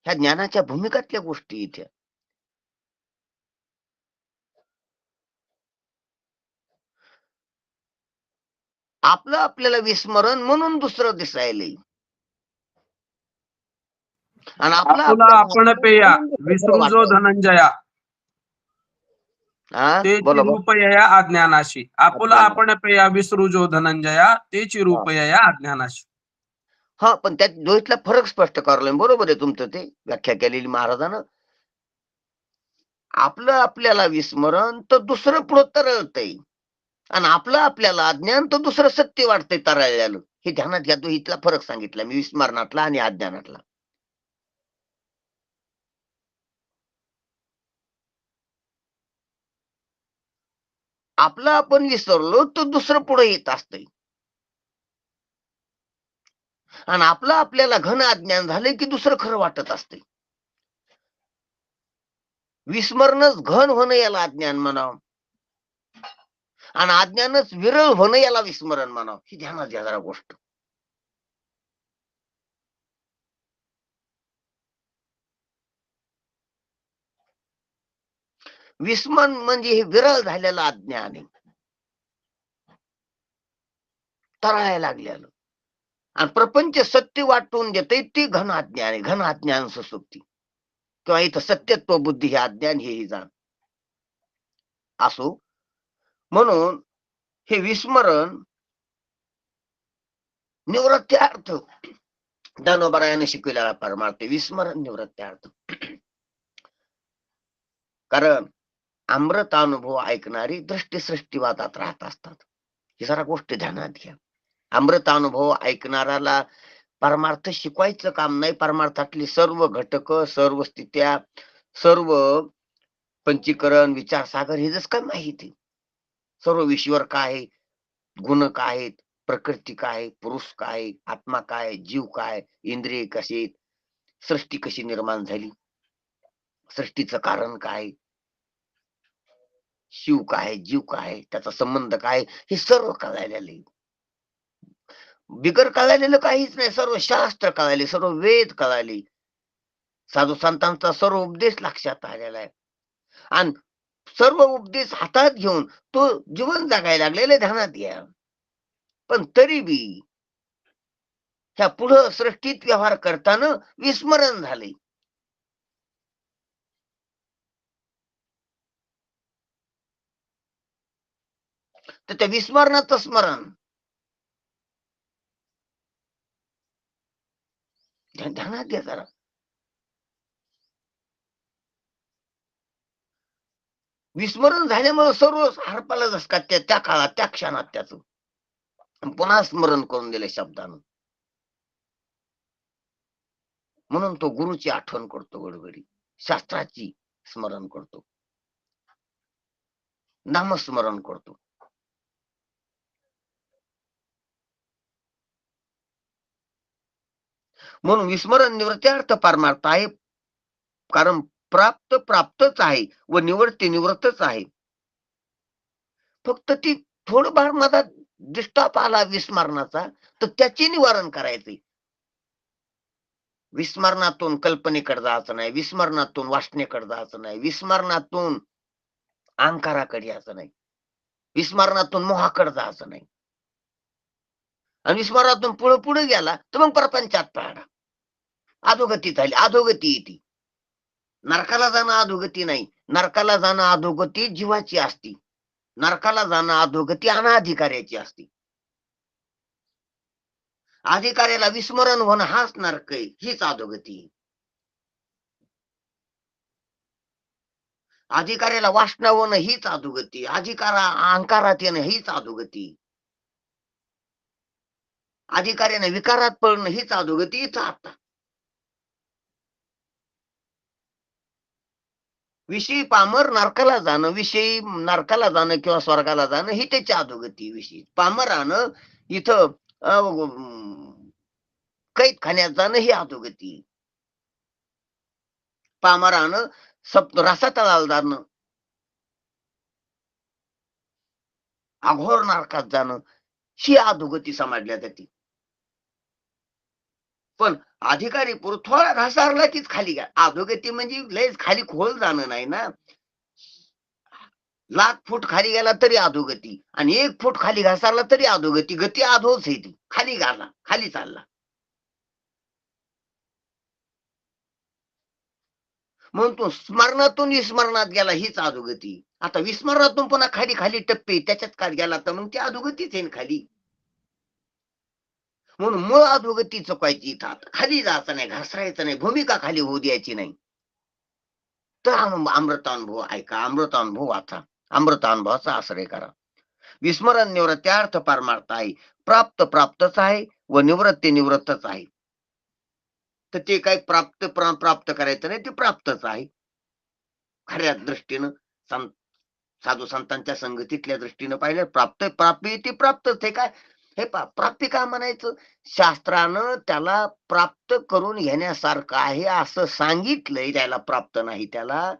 ह्या ज्ञानाच्या भूमिकातल्या गोष्टी इथे. आपलं आपल्याला विस्मरण म्हणून दुसरं दिसायलंय आणि आपलं आपुला आपल्याला आपण पेया म्हणून दुसरं खरं विसरू जो वाटायलंय. धनंजया हा तेची बोला बोला. रूप यया अज्ञानाशी. आपुला अज्ञानाशी. आपण पेया विसरू जो धनंजया तेची रूप यया अज्ञानाशी. हा पण त्यात दोघीतला फरक स्पष्ट करलोय. बरोबर आहे तुमचं, ते व्याख्या केलेली महाराजानं. आपलं आपल्याला विस्मरण तर दुसरं पुढं तरळतंय आणि आपलं आपल्याला अज्ञान तर दुसरं सत्य वाटतंय तरळलेलं. हे ध्यानात घ्या. दोघीतला फरक सांगितला मी, विस्मरणातला आणि अज्ञानातला. आपलं आपण विसरलो तर दुसरं पुढे येत असतंय आणि आपलं आपल्याला घन अज्ञान झालंय की दुसरं खरं वाटत असतंय. विस्मरणच घन होणं याला अज्ञान म्हणावं आणि अज्ञानच विरळ होणं याला विस्मरण म्हणावं. ही ध्यानात घ्या जरा गोष्ट. विस्मरण म्हणजे हे विरळ झालेलं अज्ञान आहे, तरायला लागलेलं. आणि प्रपंच सत्य वाटून देते ते घन अज्ञान आहे. घन अज्ञान सुसुप्ती किंवा इथं सत्यत्व बुद्धी हे अज्ञान हेही जाण असो. म्हणून हे विस्मरण निवृत्त्यार्थ दानोबरायाने शिकवलेला परमार्थ विस्मरण निवृत्त्यार्थ. कारण अमृत अनुभव ऐकणारी दृष्टीसृष्टीवादात राहत असतात. ही जरा गोष्ट ध्यानात घ्या. अमृत अनुभव ऐकणाऱ्याला परमार्थ शिकवायचं काम नाही. परमार्थातली सर्व घटक, सर्व स्थित्या, सर्व पंचीकरण, विचारसागर हे जस काय माहिती. सर्व विश्वर काय आहे, गुण काय आहेत, प्रकृती काय, पुरुष काय, आत्मा काय, जीव काय, इंद्रिय कशी आहेत, सृष्टी कशी निर्माण झाली, सृष्टीचं कारण काय, शिव काय, जीव काय, त्याचा संबंध काय, हे सर्व कळालेलं आहे. बिगर कळालेलं काहीच नाही. सर्व शास्त्र कळाले, सर्व वेद कळाले, साधू संतांचा सर्व उपदेश लक्षात आलेला आहे आणि सर्व उपदेश हातात घेऊन तो जीवन जगायला लागलेले ध्यानात घ्या. पण तरी बी ह्या पुढं सृष्टीत व्यवहार करताना विस्मरण झाले. तर त्या विस्मरणाचं स्मरण ध्यानात घ्या जरा. विस्मरण झाल्यामुळे सर्व हरपाला जस का त्या काळात, त्या क्षणात त्याचं पुन्हा स्मरण करून दिले शब्दानं. म्हणून तो गुरुची आठवण करतो गडबडी, शास्त्राची स्मरण करतो, नामस्मरण करतो. म्हणून विस्मरण निवृत्त्यार्थ परमार्थ आहे. कारण प्राप्त प्राप्तच आहे व निवृत्ती निवृत्तच आहे. फक्त ती थोडंफार मधात डिस्टर्ब आला विस्मरणाचा तर त्याचे निवारण करायचे. विस्मरणातून कल्पनेकडे जायचं नाही, विस्मरणातून वासनेकडे जायचं नाही, विस्मरणातून अहंकाराकडे यायचं नाही, विस्मरणातून मोहाकडे जायचं नाही. आणि विस्मरणातून पुढे पुढे गेला तर मग प्रपंचात पडा, अधोगती झाली, अधोगती येते. नरकाला जाणं अधोगती नाही, नरकाला जाणं अधोगती जीवाची असती, नरकाला जाणं अधोगती अनाधिकार्याची असती. अधिकाऱ्याला विस्मरण होणं हाच नरक आहे, हीच अधोगती. अधिकाऱ्याला वासना होणं हीच अधोगती, अहंकारात येणं हीच अधोगती, अधिकाऱ्याने विकारात पडणं हीच अधोगती. इथं आता विषयी पामर नरकाला जाणं, विषयी नरकाला जाणं किंवा स्वर्गाला जाणं ही त्याची अधोगती. विषयी पामरानं इथं कैद खाण्यात जाणं ही अधोगती. पामरानं रसातळाला जाणं, अघोर नरकात जाणं ही अधोगती समजल्या जाते. पण अधिकारी पुरुष थोडा घासारला कीच खाली घ्या. अधोगती म्हणजे लयच खाली खोल जाणं नाही ना. 1,00,000 फूट खाली गेला तरी अधोगती, आणि 1 फूट खाली घासारला तरी अधोगती. गती अधोच आहे ती, खाली गेला, खाली चालला. म्हणून तो स्मरणातून विस्मरणात गेला हीच अधोगती. आता विस्मरणातून पुन्हा खाली खाली टप्पे त्याच्यात काढ गेला तर मग ती अधोगतीच आहे खाली. म्हणून मूळ अधोगती चुकायची इथं. खाली जायचं नाही, घसरायचं नाही, भूमिका खाली होऊ द्यायची नाही. तर अमृतानुभव ऐका, अमृतानुभव वाचा, अमृतानुभवाचा आश्रय करा. विस्मरण निवृत्ती अर्थ पारमार्थ आहे, प्राप्त प्राप्तच आहे व निवृत्ती निवृत्तच आहे. तर ते काय प्राप्त करायचं नाही, ते प्राप्तच आहे खऱ्या दृष्टीनं. साधू संतांच्या संगतीतल्या दृष्टीनं पाहिलं प्राप्ती ती प्राप्तच आहे. काय हे प्राप्ती का म्हणायचं? शास्त्रानं त्याला प्राप्त करून घेण्यासारखं आहे असं सांगितलंय, त्याला प्राप्त नाही त्याला,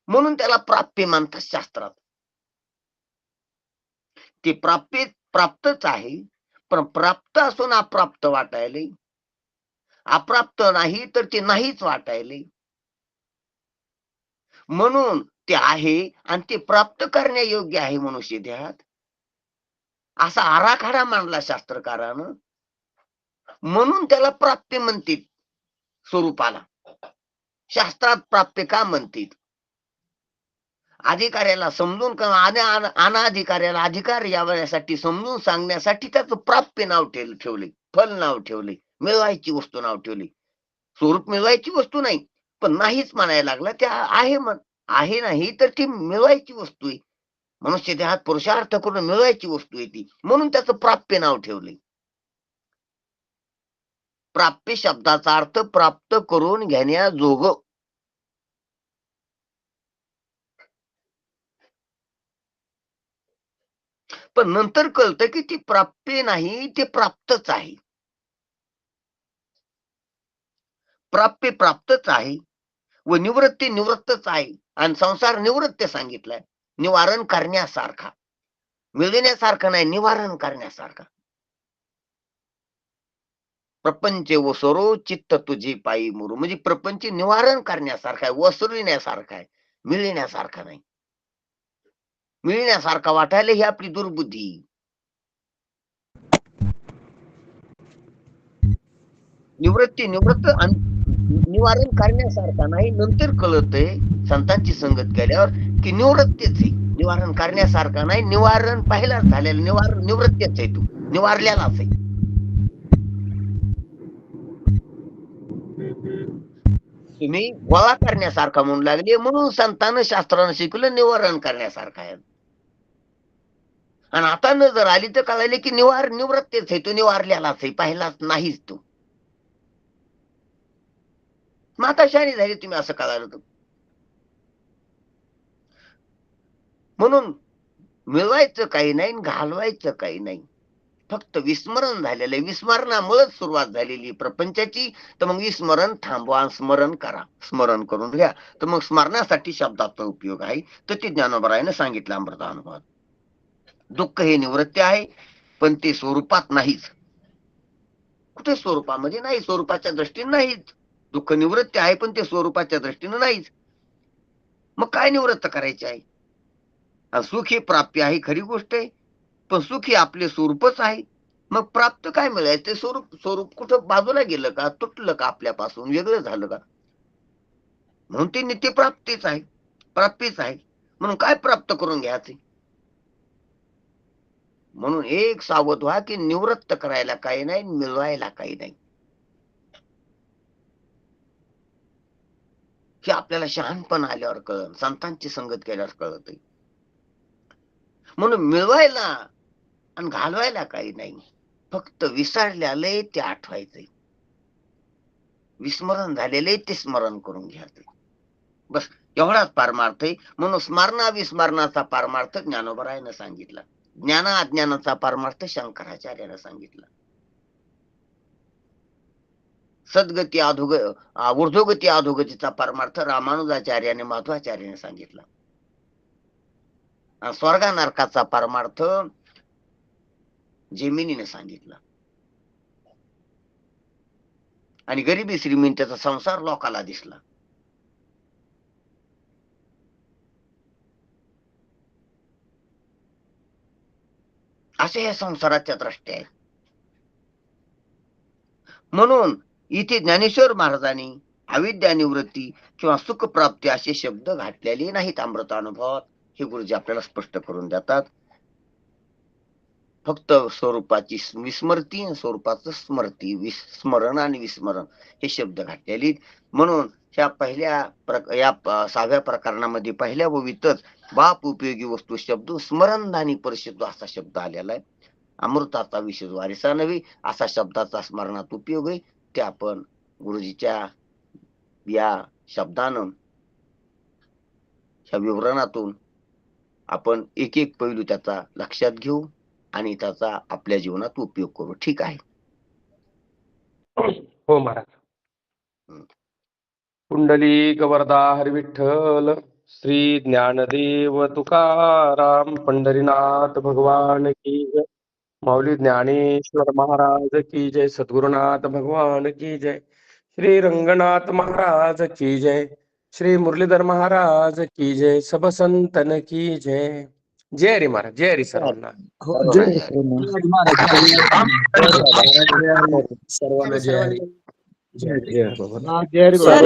म्हणून त्याला प्राप्ती म्हणतात शास्त्रात. ते प्राप्तच आहे, पण प्राप्त असून अप्राप्त वाटायले, अप्राप्त नाही तर ते नाहीच वाटायले. म्हणून ते आहे आणि ते प्राप्त करण्यायोग्य आहे मनुष्य देहात, असा आराखडा मांडला शास्त्रकारानं. म्हणून त्याला प्राप्ती म्हणतात स्वरूपाला. शास्त्रात प्राप्ती का म्हणतात? अधिकाऱ्याला समजून अनाधिकाऱ्याला अधिकार यावण्यासाठी समजून सांगण्यासाठी त्याचं प्राप्य नाव ठेवले, फल नाव ठेवले, मिळवायची वस्तू नाव ठेवली. स्वरूप मिळवायची वस्तू नाही, पण नाहीच म्हणायला लागला. त्या आहे नाही तर ती मिळवायची वस्तू आहे. मनुष्य देहात पुरुषार्थ करून मिळवायची वस्तू आहे ती, म्हणून त्याचं प्राप्य नाव ठेवले. प्राप्य शब्दाचा अर्थ प्राप्त करून घेण्याजोग. पण नंतर कळतं की ती प्राप्य नाही, ते प्राप्तच आहे. प्राप्य प्राप्तच आहे व निवृत्ती निवृत्तच आहे. आणि संसार निवृत्त सांगितलाय, निवारण करण्यासारखा, मिळविण्यासारखं नाही, निवारण करण्यासारखा. प्रपंच वसरो चित्त तुझे पायी मुरू, म्हणजे प्रपंच निवारण करण्यासारखा आहे, वसरविण्यासारखा आहे, मिळण्यासारखा नाही. मिळण्यासारखा वाटायला ही आपली दुर्बुद्धी. निवृत्ती निवृत्त निवारण करण्यासारखा नाही. नंतर कळतंय संतांची संगत केल्यावर की निवृत्तीच आहे, निवारण करण्यासारखा नाही. निवारण पहिलाच झालेलं, निवृत्तीच आहे, तू निवारलेलाच आहे. तुम्ही गोळा करण्यासारखा म्हणून लागले, म्हणून संतांना शास्त्रानं शिकवलं निवारण करण्यासारखा आहे. आणि आता नजर आली तर कळाले की निवृत्तीच आहे, तो निवारलेलाच आहे, पहिलाच नाहीच तो. मग आता शाणी झाली तुम्ही असं कळालं तर. म्हणून मिळवायचं काही नाही, घालवायचं काही नाही, फक्त विस्मरण झालेलं आहे. विस्मरणामुळेच सुरुवात झालेली प्रपंचाची. तर मग विस्मरण थांबवा, स्मरण करा, स्मरण करून घ्या. तर मग स्मरणासाठी शब्दाचा उपयोग आहे. तर ते ज्ञानोबरायाने सांगितलं अमृतानुभवात. दुःख हे निवृत्ती आहे, पण ते स्वरूपात नाहीच. कुठे स्वरूपामध्ये नाही, स्वरूपाच्या दृष्टीने नाहीच. दुःख निवृत्ती आहे, पण ते स्वरूपाच्या दृष्टीने नाहीच. मग काय निवृत्त करायचे आहे? सुख ही प्राप्ती आहे, खरी गोष्ट आहे, पण सुख हे आपले स्वरूपच आहे. मग प्राप्त काय मिळायचं? ते स्वरूप कुठं बाजूला गेलं का, तुटलं का, आपल्यापासून वेगळं झालं का? म्हणून ते नित्य प्राप्तीच आहे, प्राप्तीच आहे. म्हणून काय प्राप्त करून घ्यायचे? म्हणून एक सावध व्हा की निवृत्त करायला काही नाही, मिळवायला काही नाही. हे आपल्याला शहाणपण आल्यावर कळलं, संतांची संगत केल्यावर कळत. म्हणून मिळवायला आणि घालवायला काही नाही, फक्त विसरलेलं ते आठवायचंय, विस्मरण झालेले ते स्मरण करून घ्यायचंय. बस एवढाच पारमार्थ आहे. म्हणून स्मरणाविस्मरणाचा पारमार्थ ज्ञानोबरायानं सांगितला, ज्ञान अज्ञानाचा पारमार्थ शंकराचार्यानं सांगितला, सद्गती ऊर्ध्वगती अधोगतीचा परमार्थ रामानुजाचार्याने माधवाचार्याने सांगितला, आणि स्वर्गा नरकाचा परमार्थ जेमिनीने सांगितला, आणि गरिबी श्रीमंतीचा संसार लोकाला दिसला. अशा या संसाराच्या दृष्ट्या आहेत. म्हणून इथे ज्ञानेश्वर महाराजांनी अविद्या निवृत्ती किंवा सुख प्राप्ती असे शब्द घातलेले नाहीत अमृतानुभवात. हे गुरुजी आपल्याला स्पष्ट करून देतात. फक्त स्वरूपाची विस्मृती, स्वरूपाचं स्मृती, स्मरण आणि विस्मरण हे शब्द घातलेले. म्हणून ह्या पहिल्या या 6व्या प्रकरणामध्ये पहिल्या ओवीतच बाप उपयोगी वस्तू शब्द स्मरणदानी परिषद असा शब्द आलेला आहे. अमृताचा विशेष वारिसा नव्हे असा शब्दाचा स्मरणात उपयोग आहे. ते आपण गुरुजीच्या या शब्दानं, ह्या विवरणातून आपण एक एक पैलू त्याचा लक्षात घेऊ आणि त्याचा आपल्या जीवनात उपयोग करू. ठीक आहे? हो महाराज. पुंडलिक वरदा हरी विठ्ठल, श्री ज्ञानदेव तुकाराम, पंढरीनाथ भगवान की जय, माऊली ज्ञानेश्वर महाराज की जय, सद्गुरुनाथ भगवान की जय, श्री रंगनाथ महाराज की जय, श्री मुरलीधर महाराज की जय, सब संतन की जय. जय हरी महाराज, जय हरी सर्वांना. सर्वांना जय हरी. जय हरी बाबा.